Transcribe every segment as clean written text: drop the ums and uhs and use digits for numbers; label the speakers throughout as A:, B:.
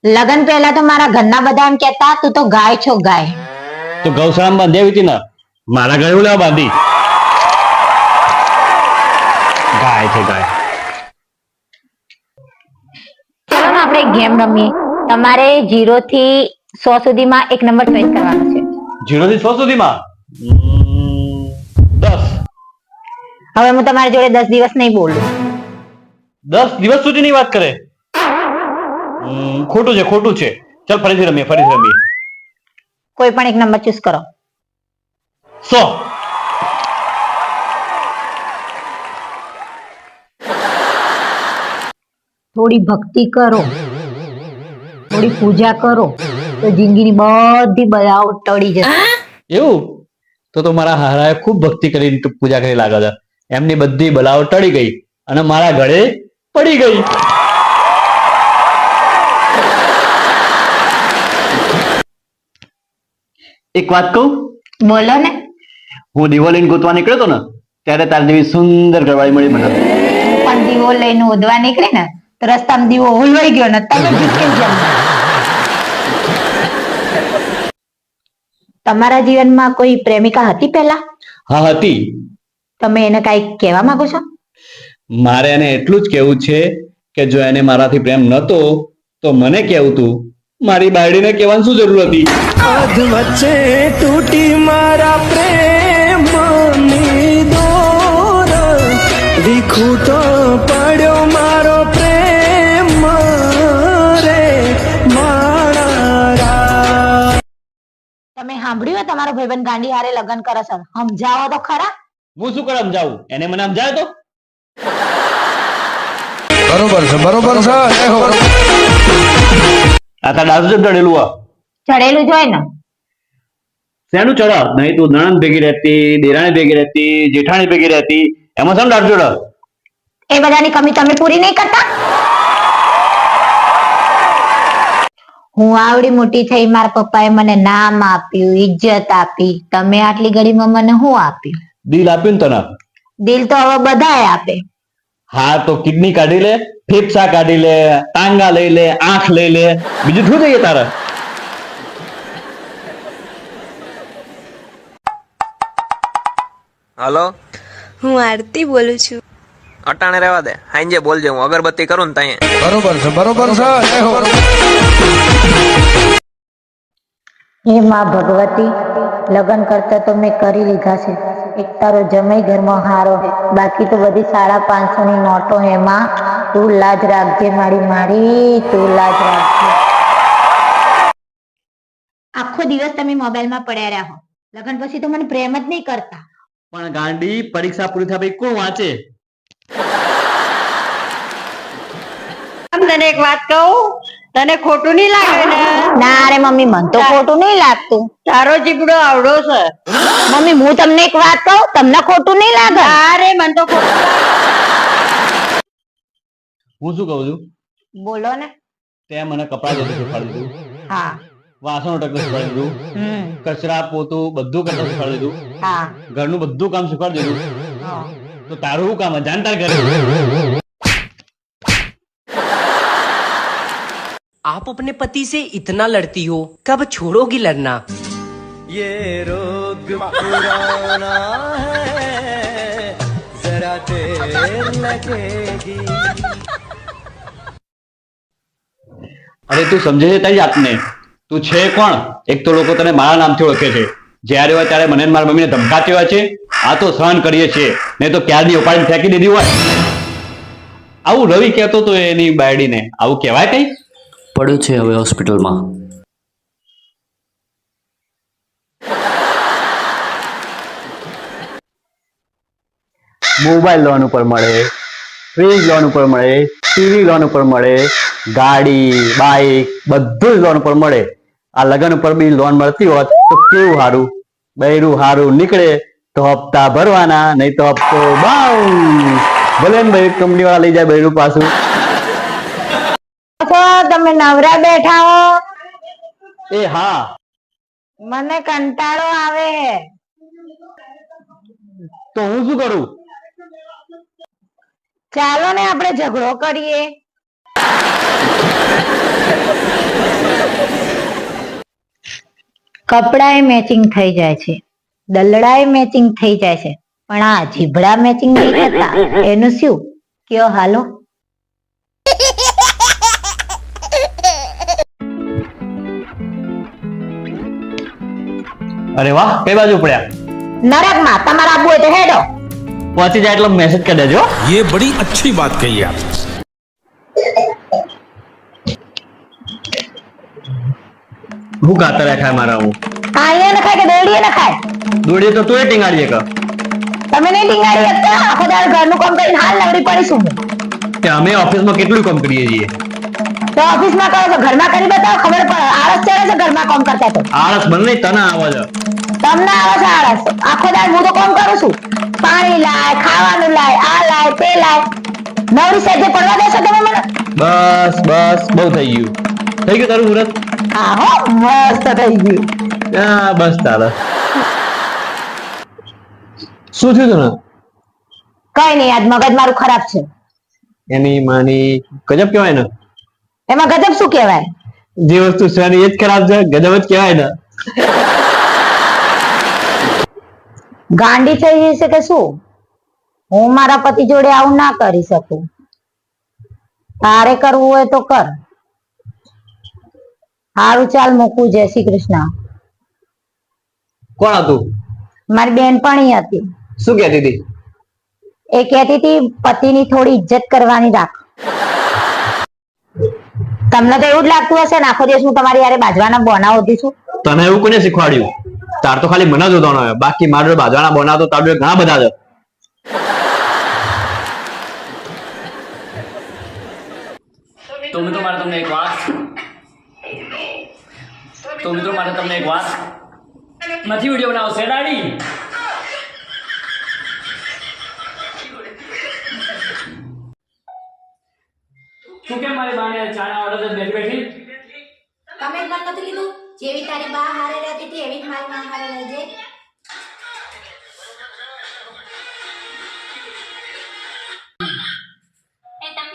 A: લગન પહેલા તો મારા ઘરના બધા એમ કહેતા તું તો ગાય છો ગાય.
B: તો ગૌશાળામાં બાંધી આવી હતી ને, મારા ઘરે હું લેવા બાંધી? ગાય છે ગાય.
A: ચલો ને આપણે ગેમ રમીએ. તમારે 0 થી 100 સુધીમાં એક નંબર ચોઈસ કરવાનો છે.
B: 0 થી 100 સુધીમાં 10.
A: હવે હું તમારી જોડે 10 દિવસ નહીં બોલું.
B: 10 દિવસ સુધીની વાત કરે. ખોટું છે ખોટું છે. ચાલ ફરીથી રમીએ.
A: કોઈ પણ એક નંબર ચૂઝ કરો.
B: 100.
A: થોડી ભક્તિ કરો, થોડી પૂજા કરો તો જિંદગીની બધી બધાઓ ટળી જશે.
B: એવું? તો મારા હારાએ ખૂબ ભક્તિ કરી પૂજા કરી લાગે છે. એમની બધી બલાઓ ટળી ગઈ અને મારા ઘરે પડી ગઈ. એક વાત કહું?
A: બોલો ને.
B: હું દીવો લઈને ગોતવા નીકળ્યો હતો ને, ત્યારે તાર જેવી સુંદર ઘરવાળી મળી મને.
A: પણ દીવો લઈને ઓદવા નીકળે ને તો રસ્તામાં દીવો હોલવાઈ ગયો ને તમે ભૂસકી જમ્યા. તમારા જીવનમાં કોઈ પ્રેમિકા હતી પહેલા?
B: હા હતી.
A: તમે એને કઈ કહેવા માંગો છો?
B: મારે એને એટલું જ કહેવું છે કે જો એને મારાથી પ્રેમ નતો તો મને કહેવું તું. મારી બાયડીને કહેવાની શું જરૂર હતી?
C: અધ વચ્ચે તૂટી મારા પ્રેમની દોર, વિખૂટો પડ્યો મારો પ્રેમ રે મારા.
A: તમે સાંભળ્યું હોય તમારો ભાઈબંધ ગાંડી હારે લગ્ન કરે છે? સમજાવો તો ખરા.
B: હું શું કર સમજાવું? એને મને સમજાવે તો?
C: બરોબર છે
B: આ તાર ડાસુ ચડેલું આ
A: ચડેલું જ હોય ને.
B: શેનું ચડાવ? નહીં તું નણંદ ભેગી રહેતી, દેરાણી ભેગી રહેતી, જેઠાણી ભેગી રહેતી, એમાં શેનું ડાસુ ચડાવ?
A: એ બધાની કમી તમે પૂરી નહીં કરતા? હું આવડી મોટી થઈ, મારા પપ્પાએ મને નામ આપ્યું, ઇજ્જત આપી, તમે આટલી ઘડીમાં મને શું આપ્યું?
B: દિલ આપ્યું ને તને?
A: દિલ તો હવે બધાએ આપે.
B: હા તો કિડની કાઢી લે, ફેફસા કાઢી લે, ટાંગા લઈ લે, આંખ લઈ લે, બીજું શું જોઈએ તારે?
D: હલો,
E: હું આરતી બોલું છું.
D: અટાણે રહેવા દે, હાંજે બોલજે, હું અગરબત્તી કરું ને ત્યાં.
C: બરોબર છે
A: હે માં ભગવતી, લગ્ન કરતા તો મેં કરી લીધા છે. એક તારો જમાઈ ઘરમાં હારો હે, બાકી તો બધી 550 ની નોટો હે. માં તું લાજ રાખજે મારી, તું લાજ રાખજે. આખો દિવસ તમે મોબાઈલમાં પડ્યા રહ્યા હો, લગ્ન પછી તો મને પ્રેમ જ નહીં કરતા.
B: પણ ગાંડી, પરીક્ષા પૂરી થયા પછી કોણ વાંચે?
F: તને એક વાત કહું, તને ખોટું નહીં લાગે ને?
A: ના રે મમ્મી, મને તો ખોટું નહીં લાગતું.
F: તારો જીગડો આવડો છે.
A: મમ્મી, હું તમને એક વાત કહું, તમને ખોટું નહીં લાગે?
F: અરે મને તો ખોટું લાગે.
B: હું શું કહું છું?
A: બોલો ને.
B: તે મને કપડા ધોતા શીખવાડી દીધું,
A: હા.
B: વાસણ ટકતા શીખવાડી દીધું, કચરા પોતું બધું કરતા શીખવાડી દીધું,
A: હા.
B: ઘરનું બધું કામ શીખવાડી દીધું.
A: હા.
B: તો તારું શું કામ? જાણતા કરે.
G: आप अपने पति से इतना लड़ती हो, कब छोड़ोगी लड़ना?
C: ये रोग पुराना है, जरा देर लगेगी.
B: અરે તું સમજે છે તારી જાતને? તું છે કોણ? એક તો લોકો તને મારા નામથી ઓળખે છે, જ્યારે હોય ત્યારે મને મારા મમ્મીને ધમકાતી હોય છે. આ તો સહન કરીએ છીએ, નહીં તો ક્યારની ઉપાડીને ફેંકી દીધી હોય. આવું રવિ કહેતો તો એની બાયડીને, આવું કહેવાય કઈ?
H: પડ્યો છે હવે હોસ્પિટલમાં.
B: મોબાઈલ લોન ઉપર મળે, ફ્રીજ લોન ઉપર મળે, ટીવી લોન ઉપર મળે, ગાડી બાઈક બધું જ લોન ઉપર મળે. આ લગન ઉપર બી લોન મળતી હોત તો કેવું સારું. બૈરું સારું નીકળે તો હપ્તા ભરવાના, નહીં તો હપ્તો બાઉન્સ. ભલે ને ભાઈ કંપની વાળા લઈ જાય બૈરું પાછું.
A: તમે નવરા બેઠા હો?
B: એ હા.
A: મને કંટાળો આવે હે.
B: તો હું શું કરું?
A: ચાલો ને આપણે ઝઘડો કરીએ. કપડાય મેચિંગ થઈ જાય છે, દલડાય મેચિંગ થઈ જાય છે, પણ આ જીભડા મેચિંગ નહીં થતા. એનું શું? કયો હાલો.
B: અરે વાહ, કઈ બાજુ પડ્યા?
A: નરકમાં. તમારા આબુ હોય તો હેડો.
B: પહોંચી જાય એટલે મેસેજ કરી દેજો.
C: ये बड़ी अच्छी बात कही आप.
B: હું કાતર ખાય મારા હું
A: અહીંયા ન ખાય કે દોડીએ ન ખાય?
B: દોડીએ તો તું ટીંગાડીએ કે
A: તમે નહીં ટીંગાડી શકતા. આખો દાડો ઘરનું કામ કરીને હાલ નવરી પડીશું હું.
B: કે અમે ઓફિસમાં કેટલું કામ કરીએ છીએ.
A: તો ઓફિસમાં કરો છો, ઘરમાં કરી બતાવો, ખબર પડે. આળસ ચડે છે ઘરમાં કામ કરતા તો.
B: આળસ મને નહીં, તને આવે છે.
A: તમને આવે છે આળસ? આખો દાડો હું તો કામ કરું છું. પાણી લાય, ખાવાનું લાય, આ લાય, તે લાય. નવરી સાઈડે પડવા દેશો તમે મને?
B: બસ બસ, બહુ થઈ ગયું. થઈ ગયું તારું મુહૂર્ત?
A: હા હો, મસ્ત થઈ ગયું.
B: હા બસ ચાલે. શું થયું તને?
A: કઈ નહીં, આજ મગજ મારું ખરાબ છે.
B: એની માની ગજબ કહેવાય ને.
A: એમાં ગજબ શું કહેવાય?
B: જે વસ્તુ છે એની એ જ ખરાબ છે, ગજબ જ કહેવાય ને.
A: ગાંડી થઈ જશે કે શું? હું મારા પતિ જોડે આવું ના કરી શકું. તારે કરવું હોય તો કર. સારું ચાલ મૂકું. જય શ્રી કૃષ્ણ.
B: કોણ હતું?
A: મારી બેનપણી હતી.
B: શું કહેતી હતી?
A: એ કહેતી હતી પતિની થોડી ઇજ્જત કરવાની રાખ. તમને તો એવું જ લાગતું હશે ને આખો દિવસ હું તમારી યારે બાજવાના બોના હોતી છું.
B: તને એવું કોને શીખવાડ્યું? તાર તો ખાલી મને જ ઉદાહરણ હોય, બાકી મારો બાજવાના બોના તો તાર જોડે ઘણા બધા છે.
H: તો મિત્રો મારે તમને એક વાત નથી વિડીયો બનાવશે દાડી. તું કેમ મારી બાને ચાના ઓર્ડર બેઠી બેઠી?
I: તમે જ મને નથી કીધું જેવી તારી બા હારે રહેતી હતી એવી જ મારી માં હારે રહેજે.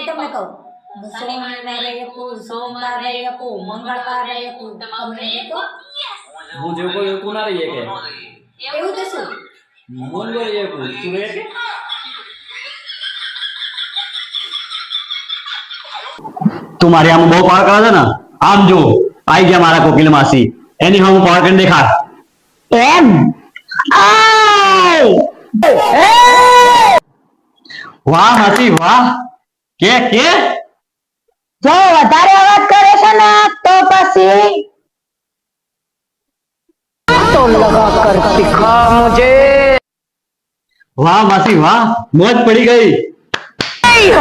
I: તમને કહું સોમવારે એકું મંગળવારે એકું તમને એકું
H: હું જેવું કોઈ એકું ના રહીએ કે
I: એવું તો શું
H: બોલ એકું તું રહે કે
B: તું મારી આમ બહુ પાર કરે છે ને. આમ જો આઈ ગયા મારા કોકિલ માસી, એની હું પાર કરીને દેખાડ.
A: એમ?
B: વાહ માસી વાહ. કે
A: જો વધારે અવાજ કરે છે ને તો પછી તો લગા કર દિખા મુજે.
B: વાહ માસી વાહ, મોજ પડી ગઈ.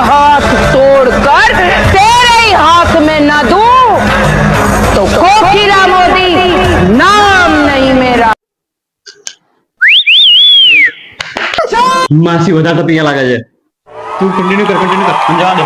F: हाथ तोड़ कर तेरे हाथ में न दूं तो कोकिला मोदी नाम नहीं मेरा.
B: માસી વધારે તો પીયા લાગે છે. તું કન્ટિન્યુ કર, મને જવા દે.